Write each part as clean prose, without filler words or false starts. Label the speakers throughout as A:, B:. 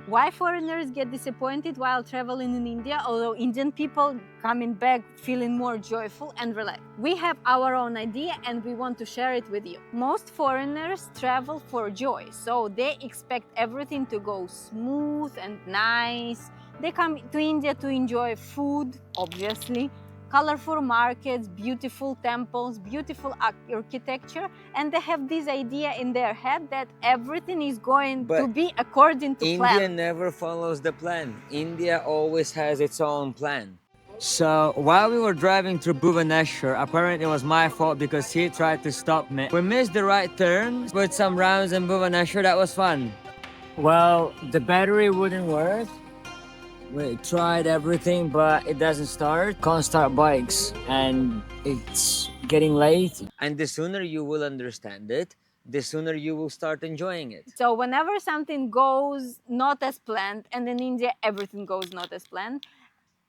A: Why foreigners get disappointed while traveling in India, although Indian people coming back feeling more joyful and relaxed? We have our own idea and we want to share it with you. Most foreigners travel for joy, so they expect everything to go smooth and nice. They come to India to enjoy food, obviously, colorful markets, beautiful temples, beautiful architecture, and they have this idea in their head that everything is going to be according to plan.
B: India never follows the plan. India always has its own plan. So while we were driving through Bhubaneswar, apparently it was my fault because he tried to stop me. We missed the right turn, put some rounds in Bhubaneswar. That was fun. Well, the battery wouldn't work. We tried everything, but it doesn't start. Can't start bikes, and it's getting late. And the sooner you will understand it, the sooner you will start enjoying it.
A: So whenever something goes not as planned, and in India everything goes not as planned,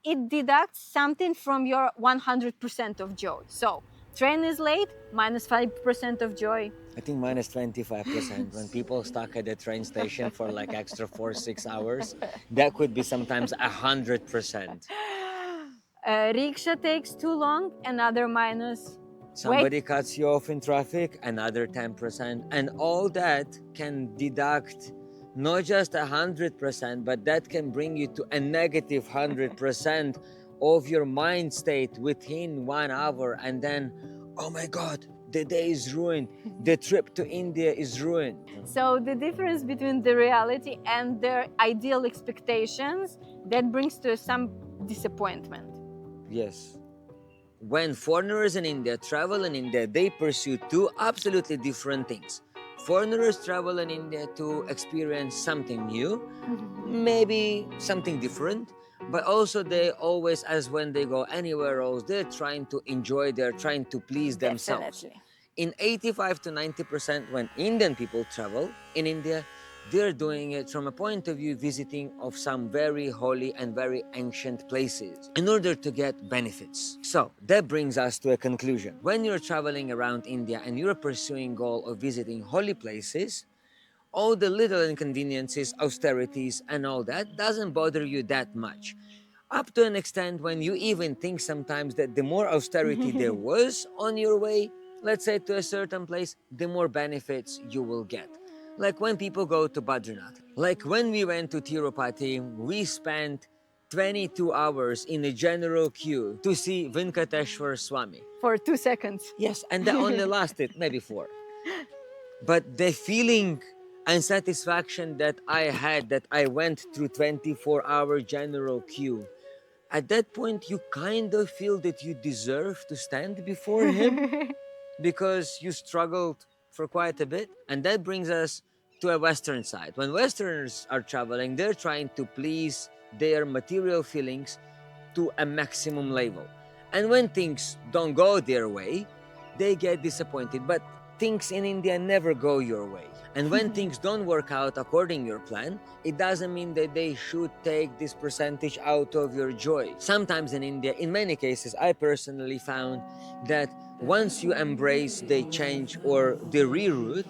A: it deducts something from your 100% of joy. So train is late, minus 5% of joy.
B: I think minus 25% when people stuck at the train station for like extra 4-6 hours. That could be sometimes 100%.
A: Rickshaw takes too long, another minus.
B: Somebody cuts you off in traffic, another 10%. And all that can deduct not just 100%, but that can bring you to a negative 100% of your mind state within 1 hour. And then, oh my God, the day is ruined. The trip to India is ruined.
A: So the difference between the reality and their ideal expectations, that brings to some disappointment.
B: Yes. When foreigners in India travel in India, they pursue two absolutely different things. Foreigners travel in India to experience something new, maybe something different, but also they always, as when they go anywhere else, they're trying to enjoy, they're trying to please themselves.
A: Definitely.
B: In 85 to 90% when Indian people travel in India, they're doing it from a point of view visiting of some very holy and very ancient places in order to get benefits. So that brings us to a conclusion. When you're traveling around India and you're pursuing goal of visiting holy places, all the little inconveniences, austerities and all that doesn't bother you that much. Up to an extent when you even think sometimes that the more austerity there was on your way, let's say to a certain place, the more benefits you will get. Like when people go to Badrinath. Like when we went to Tirupati, we spent 22 hours in a general queue to see Venkateshwar Swami.
A: For 2 seconds.
B: Yes, and that only lasted maybe 4. But the feeling and satisfaction that I had that I went through 24-hour general queue, at that point you kind of feel that you deserve to stand before him because you struggled for quite a bit. And that brings us to a Western side. When Westerners are traveling, they're trying to please their material feelings to a maximum level. And when things don't go their way, they get disappointed. But things in India never go your way. And when things don't work out according to your plan, it doesn't mean that they should take this percentage out of your joy. Sometimes in India, in many cases, I personally found that once you embrace the change or the reroute,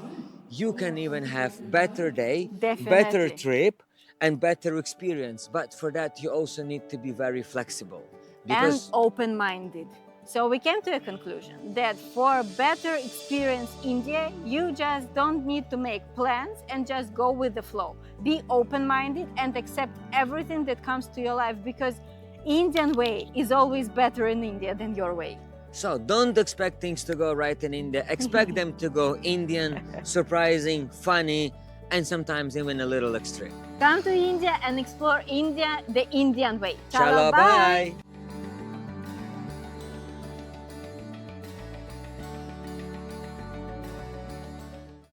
B: you can even have better day, better trip, and better experience. But for that, you also need to be very flexible.
A: And open-minded. So we came to a conclusion that for better experience India, you just don't need to make plans and just go with the flow. Be open-minded and accept everything that comes to your life, because Indian way is always better in India than your way.
B: So don't expect things to go right in India. Expect them to go Indian, surprising, funny, and sometimes even a little extreme.
A: Come to India and explore India the Indian way.
B: Chalo, bye!